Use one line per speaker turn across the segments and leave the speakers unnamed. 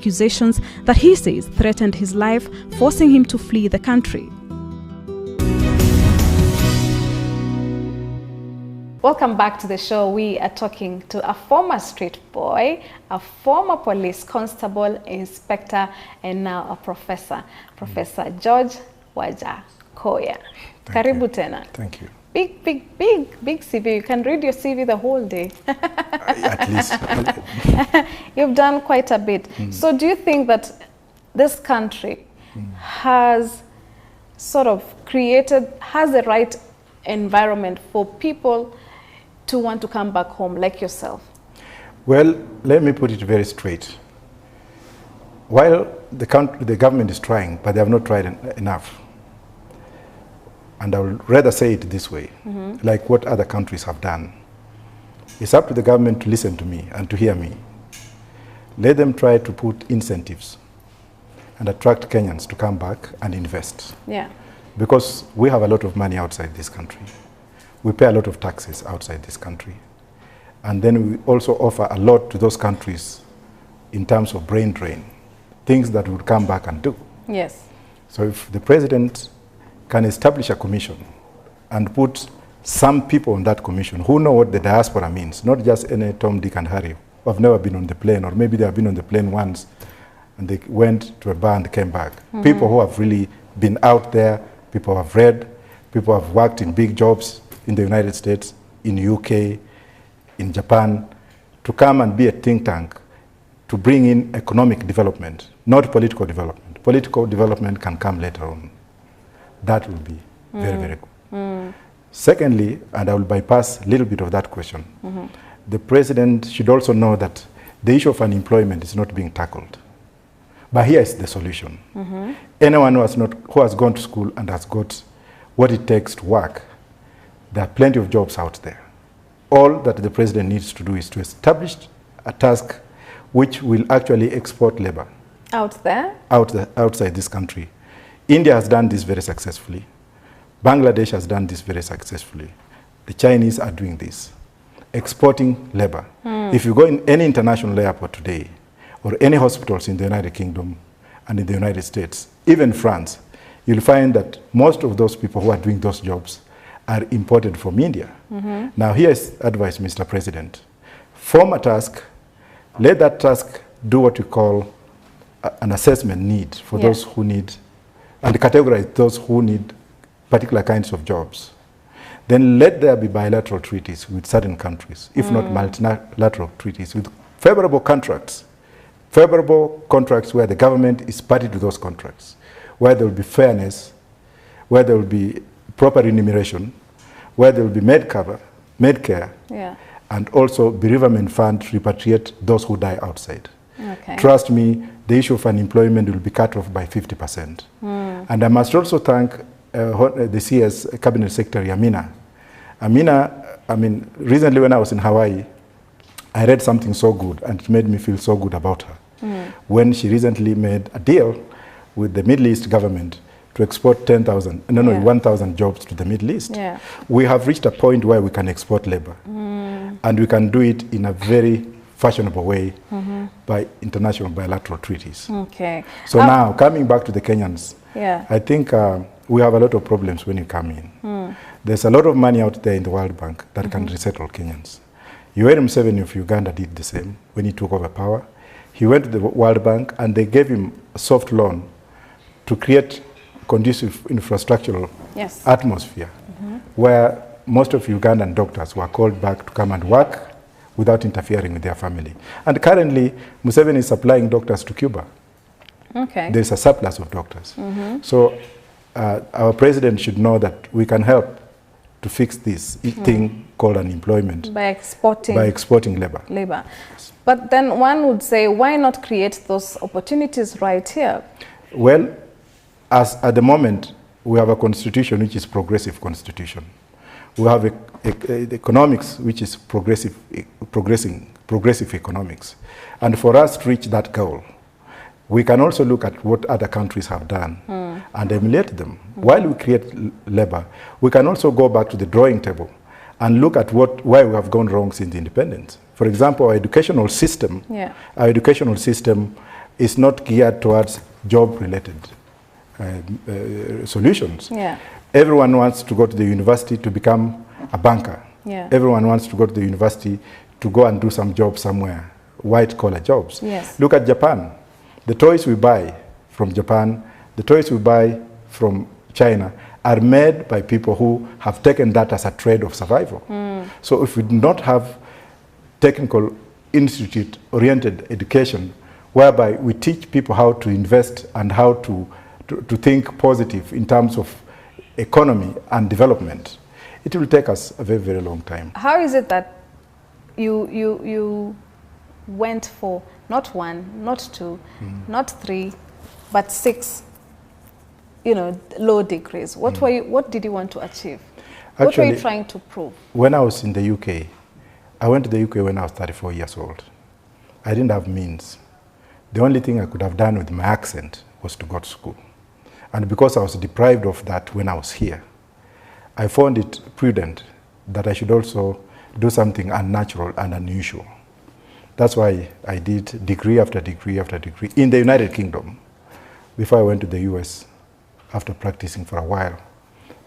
accusations that he says threatened his life, forcing him to flee the country.
Welcome back to the show. We are talking to a former street boy, a former police constable, inspector, and now a professor, Professor George Wajakoya. Karibu tena.
Thank you.
Big CV. You can read your CV the whole day.
At least.
You've done quite a bit. So do you think that this country has sort of has the right environment for people to want to come back home like yourself?
Well, let me put it very straight. While the government is trying, but they have not tried enough. And I would rather say it this way, like what other countries have done. It's up to the government to listen to me and to hear me. Let them try to put incentives and attract Kenyans to come back and invest.
Yeah.
Because we have a lot of money outside this country. We pay a lot of taxes outside this country. And then we also offer a lot to those countries in terms of brain drain, things that would come back and do.
Yes.
So if the president can establish a commission and put some people on that commission who know what the diaspora means, not just any Tom, Dick, and Harry who have never been on the plane, or maybe they have been on the plane once and they went to a bar and came back. People who have really been out there, people who have read, people who have worked in big jobs in the United States, in UK, in Japan, to come and be a think tank to bring in economic development, not political development. Political development can come later on. That will be very, very good. Secondly, and I will bypass a little bit of that question, the president should also know that the issue of unemployment is not being tackled. But here is the solution. Anyone who has gone to school and has got what it takes to work, there are plenty of jobs out there. All that the president needs to do is to establish a task which will actually export labor.
Out there?
Outside this country. India has done this very successfully. Bangladesh has done this very successfully. The Chinese are doing this, exporting labor. If you go in any international airport today, or any hospitals in the United Kingdom and in the United States, even France, you'll find that most of those people who are doing those jobs are imported from India. Now here's advice, Mr. President. Form a task, let that task do what you call an assessment need for those who need, and categorize those who need particular kinds of jobs. Then let there be bilateral treaties with certain countries, if not multilateral treaties with favorable contracts where the government is party to those contracts, where there will be fairness, where there will be proper remuneration, where there will be Medcare, and also bereavement fund to repatriate those who die outside.
Okay.
Trust me, the issue of unemployment will be cut off by 50%. And I must also thank the CS Cabinet Secretary, Amina. Amina, I mean, recently when I was in Hawaii, I read something so good and it made me feel so good about her. When she recently made a deal with the Middle East government to export 1,000 jobs to the Middle East. We have reached a point where we can export labor. And we can do it in a very fashionable way by international bilateral treaties.
Okay.
So now, coming back to the Kenyans,
I
think we have a lot of problems when you come in. There's a lot of money out there in the World Bank that can resettle Kenyans. Yoweri Museveni of Uganda did the same when he took over power. He went to the World Bank and they gave him a soft loan to create conducive infrastructural atmosphere where most of Ugandan doctors were called back to come and work without interfering with their family. And currently, Museveni is supplying doctors to Cuba.
Okay.
There's a surplus of doctors. So our president should know that we can help to fix this thing called unemployment
by exporting
labor.
But then one would say, why not create those opportunities right here?
Well, as at the moment, we have a constitution which is progressive constitution. We have economics which is progressive economics. And for us to reach that goal, we can also look at what other countries have done and emulate them. While we create labor, we can also go back to the drawing table and look at why we have gone wrong since independence. For example, our educational system is not geared towards job-related solutions.
Yeah.
Everyone wants to go to the university to become a banker.
Yeah.
Everyone wants to go to the university to go and do some job somewhere, white-collar jobs.
Yes.
Look at Japan. The toys we buy from Japan, the toys we buy from China are made by people who have taken that as a trade of survival. So if we do not have technical institute-oriented education, whereby we teach people how to invest and how to think positive in terms of economy and development, it will take us a very, very long time.
How is it that you went for not 1, not 2, not 3, but 6, low degrees? What did you want to achieve?
Actually,
what were you trying to prove?
When I was in the UK, I went to the UK when I was 34 years old. I didn't have means. The only thing I could have done with my accent was to go to school. And because I was deprived of that when I was here, I found it prudent that I should also do something unnatural and unusual. That's why I did degree after degree after degree in the United Kingdom before I went to the US after practicing for a while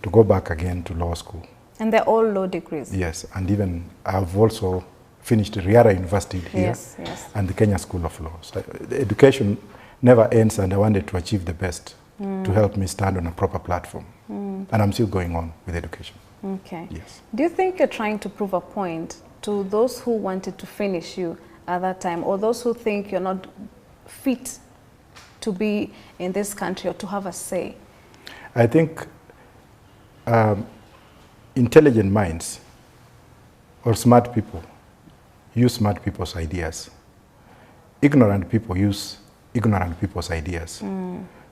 to go back again to law school.
And they're all low degrees?
Yes, and even I've also finished Riara University here and the Kenya School of Law. So education never ends, and I wanted to achieve the best to help me stand on a proper platform. And I'm still going on with education.
Okay.
Yes.
Do you think you're trying to prove a point to those who wanted to finish you at that time, or those who think you're not fit to be in this country or to have a say?
I think intelligent minds or smart people use smart people's ideas. Ignorant people use ignorant people's ideas.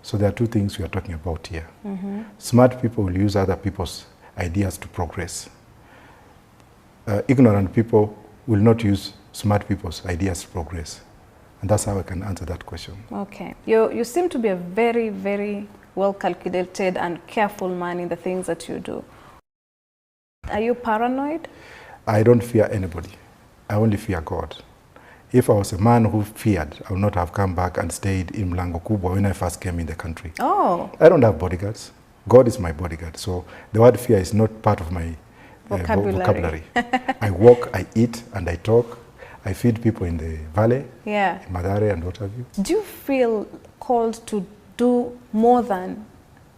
So there are two things we are talking about here. Smart people will use other people's ideas to progress. Ignorant people will not use smart people's ideas to progress. And that's how I can answer that question.
Okay. You seem to be a very, very well-calculated and careful man in the things that you do. Are you paranoid?
I don't fear anybody. I only fear God. If I was a man who feared, I would not have come back and stayed in Mlango Kubwa when I first came in the country.
Oh.
I don't have bodyguards. God is my bodyguard. So the word fear is not part of my vocabulary. I walk, I eat, and I talk. I feed people in the valley, in Madare and what have you.
Do you feel called to do more than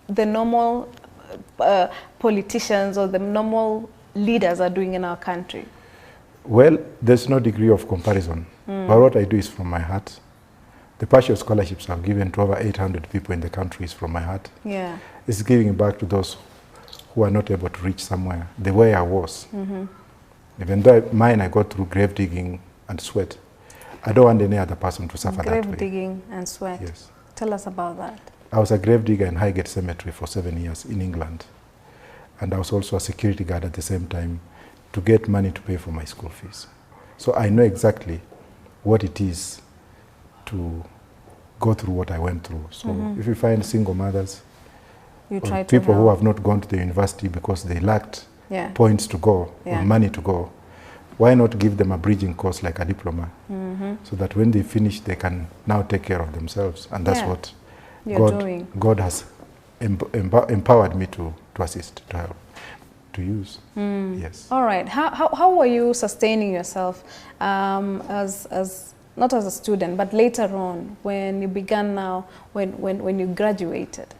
the normal politicians or the normal leaders are doing in our country?
Well, there's no degree of comparison, but what I do is from my heart. The partial scholarships I've given to over 800 people in the country is from my heart.
Yeah.
It's giving back to those who are not able to reach somewhere the way I was. Even though mine I got through grave digging and sweat, I don't want any other person to suffer that way.
Grave digging and sweat.
Yes.
Tell us about that.
I was a grave digger in Highgate Cemetery for 7 years in England. And I was also a security guard at the same time to get money to pay for my school fees. So I know exactly what it is to go through what I went through. So if you find single mothers,
you try to
people
help.
who have not gone to the university because they lacked points to go or money to go, why not give them a bridging course like a diploma so that when they finish, they can now take care of themselves. And that's what God has empowered me to assist, to help, to use. Yes.
All right. How were you sustaining yourself as not as a student, but later on when you began now, when you graduated?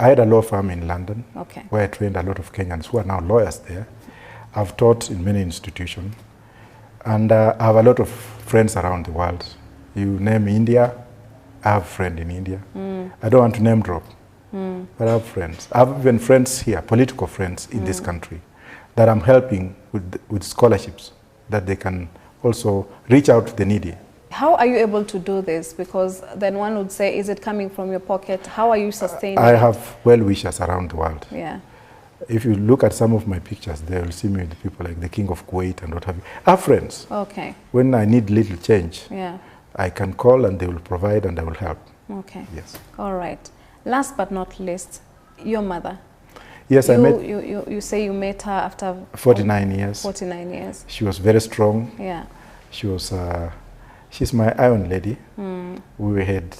I had a law firm in London where I trained a lot of Kenyans who are now lawyers there. I've taught in many institutions, and I have a lot of friends around the world. You name India, I have a friend in India. I don't want to name drop, but I have friends. I have even friends here, political friends in this country, that I'm helping with scholarships, that they can also reach out to the needy.
How are you able to do this? Because then one would say, is it coming from your pocket? How are you sustaining
I
it?
have well-wishers around the world.
Yeah.
If you look at some of my pictures, they will see me with people like the King of Kuwait and what have you. I have friends.
Okay.
When I need little change,
Yeah.
I can call and they will provide and I will help.
Okay.
Yes.
All right. Last but not least, your mother.
Yes, I met...
You say you met her after...
49 years.
49 years.
She was very strong.
Yeah.
She was... She's my iron lady. We had